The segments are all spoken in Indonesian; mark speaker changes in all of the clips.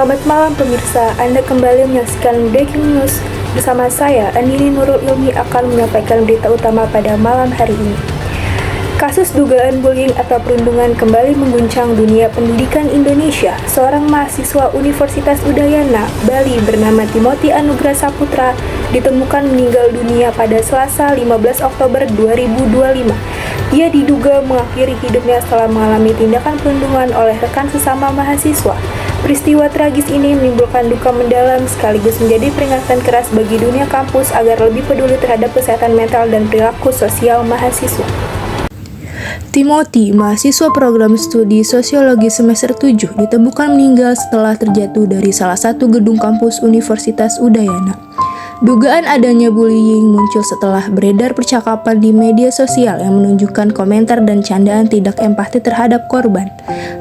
Speaker 1: Selamat malam pemirsa, Anda kembali menyaksikan Breaking News. Bersama saya, Andini Nurul Ilmi akan menyampaikan berita utama pada malam hari ini. Kasus dugaan bullying atau perundungan kembali mengguncang dunia pendidikan Indonesia. Seorang mahasiswa Universitas Udayana, Bali bernama Timothy Anugrah Saputra ditemukan meninggal dunia pada Selasa 15 Oktober 2025. Ia diduga mengakhiri hidupnya setelah mengalami tindakan perundungan oleh rekan sesama mahasiswa. Peristiwa tragis ini menimbulkan duka mendalam sekaligus menjadi peringatan keras bagi dunia kampus agar lebih peduli terhadap kesehatan mental dan perilaku sosial mahasiswa.
Speaker 2: Timothy, mahasiswa program studi sosiologi semester 7, ditemukan meninggal setelah terjatuh dari salah satu gedung kampus Universitas Udayana. Dugaan adanya bullying muncul setelah beredar percakapan di media sosial yang menunjukkan komentar dan candaan tidak empati terhadap korban,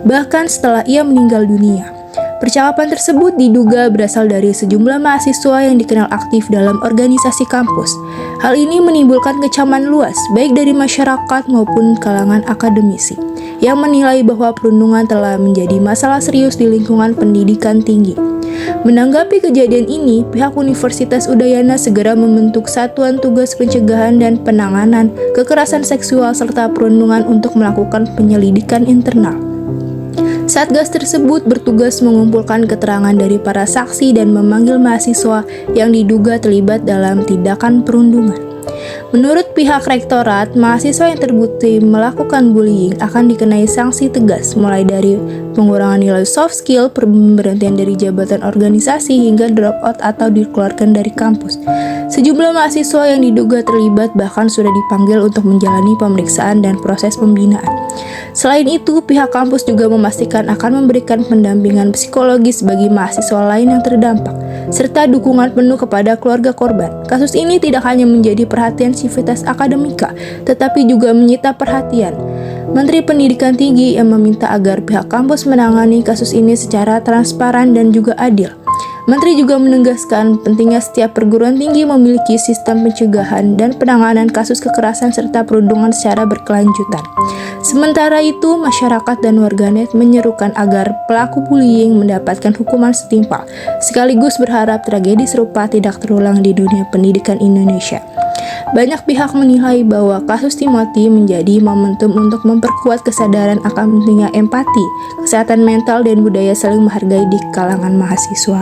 Speaker 2: bahkan setelah ia meninggal dunia. Percakapan tersebut diduga berasal dari sejumlah mahasiswa yang dikenal aktif dalam organisasi kampus. Hal ini menimbulkan kecaman luas, baik dari masyarakat maupun kalangan akademisi, yang menilai bahwa perundungan telah menjadi masalah serius di lingkungan pendidikan tinggi. Menanggapi kejadian ini, pihak Universitas Udayana segera membentuk Satuan Tugas Pencegahan dan Penanganan Kekerasan Seksual serta Perundungan untuk melakukan penyelidikan internal. Satgas tersebut bertugas mengumpulkan keterangan dari para saksi dan memanggil mahasiswa yang diduga terlibat dalam tindakan perundungan. Menurut pihak rektorat, mahasiswa yang terbukti melakukan bullying akan dikenai sanksi tegas, mulai dari pengurangan nilai soft skill, pemberhentian dari jabatan organisasi, hingga dropout atau dikeluarkan dari kampus. Sejumlah mahasiswa yang diduga terlibat bahkan sudah dipanggil untuk menjalani pemeriksaan dan proses pembinaan. Selain itu, pihak kampus juga memastikan akan memberikan pendampingan psikologis bagi mahasiswa lain yang terdampak, serta dukungan penuh kepada keluarga korban. Kasus ini tidak hanya menjadi perhatian Sivitas Akademika, tetapi juga menyita perhatian Menteri Pendidikan Tinggi yang meminta agar pihak kampus menangani kasus ini secara transparan dan juga adil. Menteri juga menegaskan pentingnya setiap perguruan tinggi memiliki sistem pencegahan dan penanganan kasus kekerasan serta perundungan secara berkelanjutan. Sementara itu, masyarakat dan warganet menyerukan agar pelaku bullying mendapatkan hukuman setimpal, sekaligus berharap tragedi serupa tidak terulang di dunia pendidikan Indonesia. Banyak pihak menilai bahwa kasus Timothy menjadi momentum untuk memperkuat kesadaran akan pentingnya empati, kesehatan mental, dan budaya saling menghargai di kalangan mahasiswa.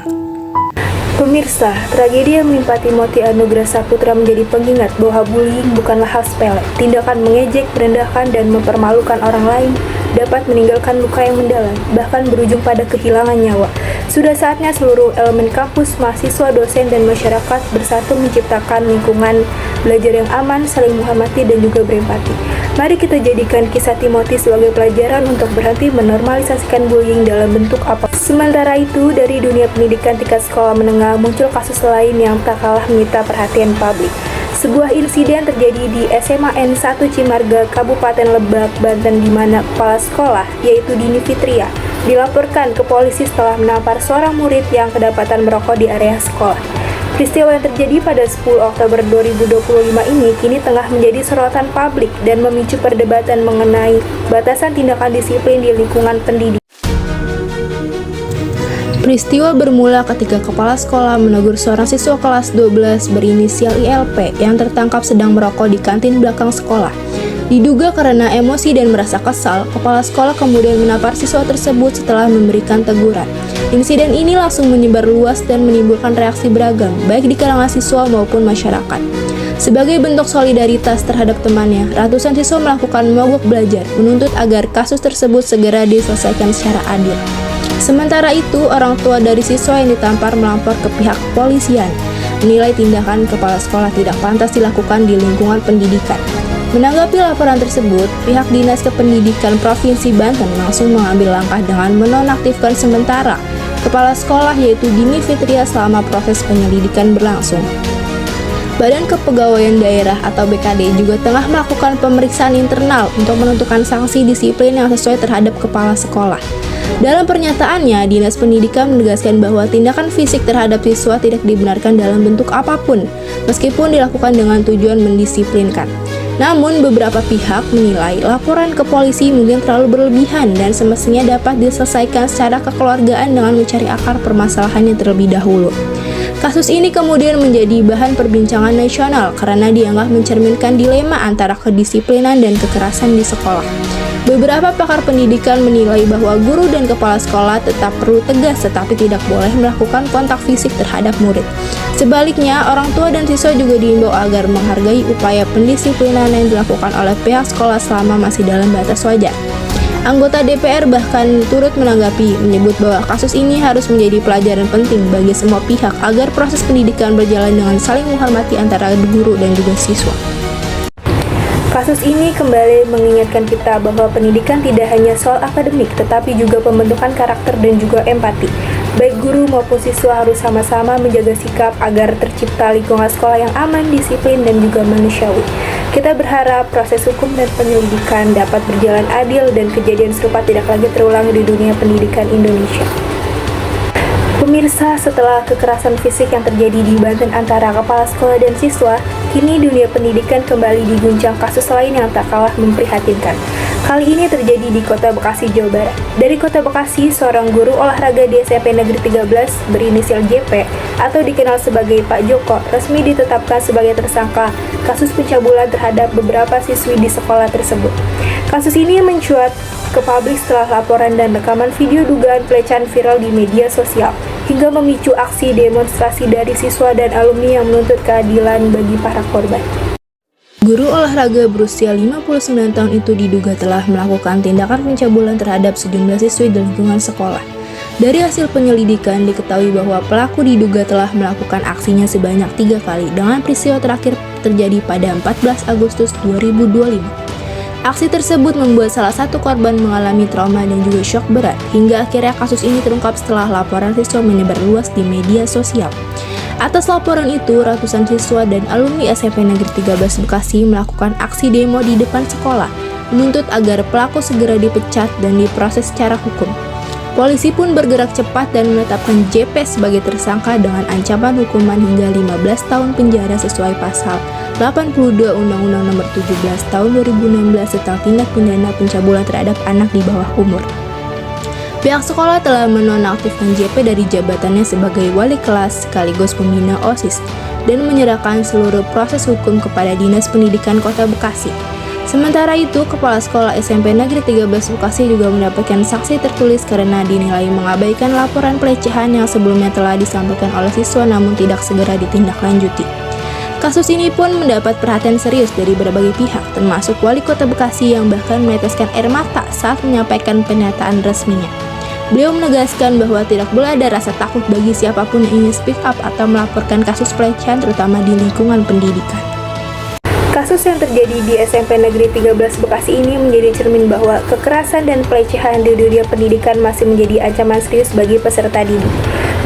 Speaker 1: Pemirsa, tragedi yang menimpa Timothy Anugrah Saputra menjadi pengingat bahwa bullying bukanlah hal sepele. Tindakan mengejek, merendahkan, dan mempermalukan orang lain dapat meninggalkan luka yang mendalam, bahkan berujung pada kehilangan nyawa. Sudah saatnya seluruh elemen kampus, mahasiswa, dosen, dan masyarakat bersatu menciptakan lingkungan belajar yang aman, saling menghormati, dan juga berempati. Mari kita jadikan kisah Timothy sebagai pelajaran untuk berhenti menormalisasikan bullying dalam bentuk apa. Sementara itu, dari dunia pendidikan tingkat sekolah menengah muncul kasus lain yang tak kalah menyita perhatian publik. Sebuah insiden terjadi di SMA N1 Cimarga, Kabupaten Lebak, Banten, di mana kepala sekolah, yaitu Dini Fitria, dilaporkan ke polisi setelah menampar seorang murid yang kedapatan merokok di area sekolah. Peristiwa yang terjadi pada 10 Oktober 2025 ini kini tengah menjadi sorotan publik dan memicu perdebatan mengenai batasan tindakan disiplin di lingkungan pendidikan.
Speaker 2: Peristiwa bermula ketika kepala sekolah menegur seorang siswa kelas 12 berinisial ILP yang tertangkap sedang merokok di kantin belakang sekolah. Diduga karena emosi dan merasa kesal, kepala sekolah kemudian menampar siswa tersebut setelah memberikan teguran. Insiden ini langsung menyebar luas dan menimbulkan reaksi beragam, baik di kalangan siswa maupun masyarakat. Sebagai bentuk solidaritas terhadap temannya, ratusan siswa melakukan mogok belajar, menuntut agar kasus tersebut segera diselesaikan secara adil. Sementara itu, orang tua dari siswa yang ditampar melapor ke pihak kepolisian, menilai tindakan kepala sekolah tidak pantas dilakukan di lingkungan pendidikan. Menanggapi laporan tersebut, pihak Dinas Kependidikan Provinsi Banten langsung mengambil langkah dengan menonaktifkan sementara kepala sekolah yaitu Dini Fitria selama proses penyelidikan berlangsung. Badan Kepegawaian Daerah atau BKD juga tengah melakukan pemeriksaan internal untuk menentukan sanksi disiplin yang sesuai terhadap kepala sekolah. Dalam pernyataannya, Dinas Pendidikan menegaskan bahwa tindakan fisik terhadap siswa tidak dibenarkan dalam bentuk apapun, meskipun dilakukan dengan tujuan mendisiplinkan. Namun beberapa pihak menilai laporan ke polisi mungkin terlalu berlebihan dan semestinya dapat diselesaikan secara kekeluargaan dengan mencari akar permasalahannya terlebih dahulu. Kasus ini kemudian menjadi bahan perbincangan nasional karena dianggap mencerminkan dilema antara kedisiplinan dan kekerasan di sekolah. Beberapa pakar pendidikan menilai bahwa guru dan kepala sekolah tetap perlu tegas tetapi tidak boleh melakukan kontak fisik terhadap murid. Sebaliknya, orang tua dan siswa juga diimbau agar menghargai upaya pendisiplinan yang dilakukan oleh pihak sekolah selama masih dalam batas wajar. Anggota DPR bahkan turut menanggapi, menyebut bahwa kasus ini harus menjadi pelajaran penting bagi semua pihak agar proses pendidikan berjalan dengan saling menghormati antara guru dan juga siswa.
Speaker 1: Kasus ini kembali mengingatkan kita bahwa pendidikan tidak hanya soal akademik, tetapi juga pembentukan karakter dan juga empati. Baik guru maupun siswa harus sama-sama menjaga sikap agar tercipta lingkungan sekolah yang aman, disiplin, dan juga manusiawi. Kita berharap proses hukum dan penyelidikan dapat berjalan adil dan kejadian serupa tidak lagi terulang di dunia pendidikan Indonesia. Pemirsa, setelah kekerasan fisik yang terjadi di Banten antara kepala sekolah dan siswa, kini dunia pendidikan kembali diguncang kasus lain yang tak kalah memprihatinkan. Kali ini terjadi di Kota Bekasi, Jawa Barat. Dari Kota Bekasi, seorang guru olahraga di SMP Negeri 13 berinisial JP atau dikenal sebagai Pak Joko resmi ditetapkan sebagai tersangka kasus pencabulan terhadap beberapa siswi di sekolah tersebut. Kasus ini mencuat ke publik setelah laporan dan rekaman video dugaan pelecehan viral di media sosial, hingga memicu aksi demonstrasi dari siswa dan alumni yang menuntut keadilan bagi para korban.
Speaker 2: Guru olahraga berusia 59 tahun itu diduga telah melakukan tindakan pencabulan terhadap sejumlah siswi di lingkungan sekolah. Dari hasil penyelidikan diketahui bahwa pelaku diduga telah melakukan aksinya sebanyak 3 kali dengan peristiwa terakhir terjadi pada 14 Agustus 2025. Aksi tersebut membuat salah satu korban mengalami trauma dan juga syok berat, hingga akhirnya kasus ini terungkap setelah laporan siswa menyebar luas di media sosial. Atas laporan itu, ratusan siswa dan alumni SMP Negeri 13 Bekasi melakukan aksi demo di depan sekolah, menuntut agar pelaku segera dipecat dan diproses secara hukum. Polisi pun bergerak cepat dan menetapkan JP sebagai tersangka dengan ancaman hukuman hingga 15 tahun penjara sesuai pasal 82 Undang-Undang Nomor 17 Tahun 2016 tentang tindak pidana pencabulan terhadap anak di bawah umur. Pihak sekolah telah menonaktifkan JP dari jabatannya sebagai wali kelas sekaligus pembina OSIS dan menyerahkan seluruh proses hukum kepada Dinas Pendidikan Kota Bekasi. Sementara itu, Kepala Sekolah SMP Negeri 13 Bekasi juga mendapatkan sanksi tertulis karena dinilai mengabaikan laporan pelecehan yang sebelumnya telah disampaikan oleh siswa namun tidak segera ditindaklanjuti. Kasus ini pun mendapat perhatian serius dari berbagai pihak, termasuk Wali Kota Bekasi yang bahkan meneteskan air mata saat menyampaikan pernyataan resminya. Beliau menegaskan bahwa tidak boleh ada rasa takut bagi siapapun yang ingin speak up atau melaporkan kasus pelecehan terutama di lingkungan pendidikan.
Speaker 1: Kasus yang terjadi di SMP Negeri 13 Bekasi ini menjadi cermin bahwa kekerasan dan pelecehan di dunia pendidikan masih menjadi ancaman serius bagi peserta didik.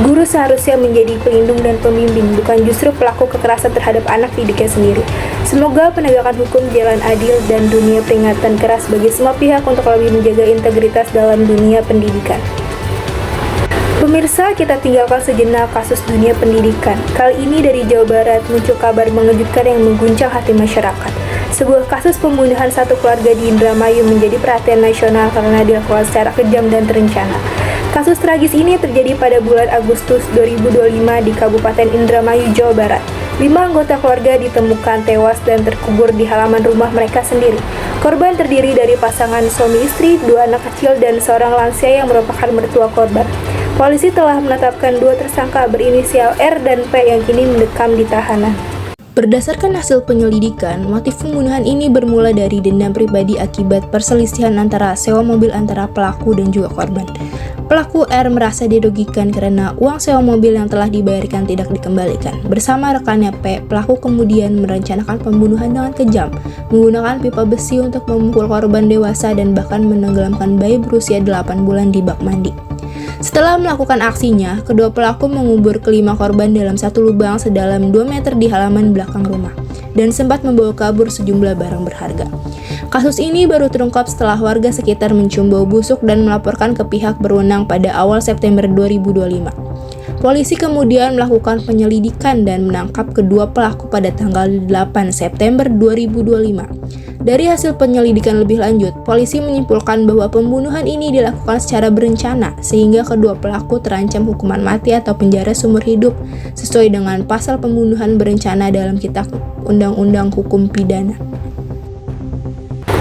Speaker 1: Guru seharusnya menjadi pelindung dan pembimbing, bukan justru pelaku kekerasan terhadap anak didiknya sendiri. Semoga penegakan hukum jalan adil dan dunia peringatan keras bagi semua pihak untuk lebih menjaga integritas dalam dunia pendidikan. Pemirsa, kita tinggalkan sejenak kasus dunia pendidikan. Kali ini dari Jawa Barat muncul kabar mengejutkan yang mengguncang hati masyarakat. Sebuah kasus pembunuhan satu keluarga di Indramayu menjadi perhatian nasional karena dilakukan secara kejam dan terencana. Kasus tragis ini terjadi pada bulan Agustus 2025 di Kabupaten Indramayu, Jawa Barat. 5 anggota keluarga ditemukan tewas dan terkubur di halaman rumah mereka sendiri. Korban terdiri dari pasangan suami istri, 2 anak kecil, dan seorang lansia yang merupakan mertua korban. Polisi telah menetapkan 2 tersangka berinisial R dan P yang kini mendekam di tahanan.
Speaker 2: Berdasarkan hasil penyelidikan, motif pembunuhan ini bermula dari dendam pribadi akibat perselisihan antara sewa mobil antara pelaku dan juga korban. Pelaku R merasa dirugikan karena uang sewa mobil yang telah dibayarkan tidak dikembalikan. Bersama rekannya P, pelaku kemudian merencanakan pembunuhan dengan kejam, menggunakan pipa besi untuk memukul korban dewasa dan bahkan menenggelamkan bayi berusia 8 bulan di bak mandi. Setelah melakukan aksinya, kedua pelaku mengubur kelima korban dalam satu lubang sedalam 2 meter di halaman belakang rumah dan sempat membawa kabur sejumlah barang berharga. Kasus ini baru terungkap setelah warga sekitar mencium bau busuk dan melaporkan ke pihak berwenang pada awal September 2025. Polisi kemudian melakukan penyelidikan dan menangkap kedua pelaku pada tanggal 8 September 2025. Dari hasil penyelidikan lebih lanjut, polisi menyimpulkan bahwa pembunuhan ini dilakukan secara berencana sehingga kedua pelaku terancam hukuman mati atau penjara seumur hidup sesuai dengan pasal pembunuhan berencana dalam Kitab Undang-Undang Hukum Pidana.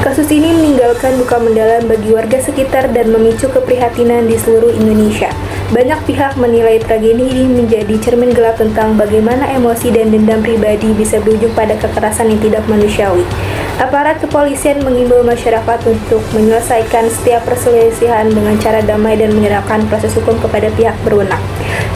Speaker 1: Kasus ini meninggalkan duka mendalam bagi warga sekitar dan memicu keprihatinan di seluruh Indonesia. Banyak pihak menilai tragedi ini menjadi cermin gelap tentang bagaimana emosi dan dendam pribadi bisa berujung pada kekerasan yang tidak manusiawi. Aparat kepolisian mengimbau masyarakat untuk menyelesaikan setiap perselisihan dengan cara damai dan menyerahkan proses hukum kepada pihak berwenang.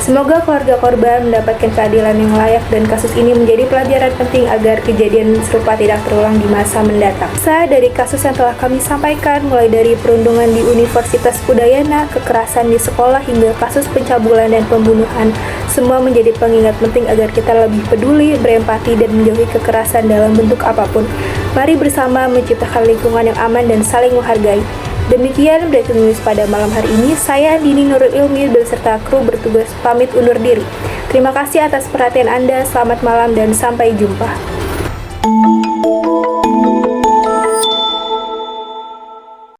Speaker 1: Semoga keluarga korban mendapatkan keadilan yang layak dan kasus ini menjadi pelajaran penting agar kejadian serupa tidak terulang di masa mendatang. Dari kasus yang telah kami sampaikan, mulai dari perundungan di Universitas Udayana, kekerasan di sekolah, hingga kasus pencabulan dan pembunuhan, semua menjadi pengingat penting agar kita lebih peduli, berempati, dan menjauhi kekerasan dalam bentuk apapun. Mari bersama menciptakan lingkungan yang aman dan saling menghargai. Demikian breaking news pada malam hari ini. Saya Dini Nurul Ilmi beserta kru bertugas pamit undur diri. Terima kasih atas perhatian Anda, selamat malam dan sampai jumpa.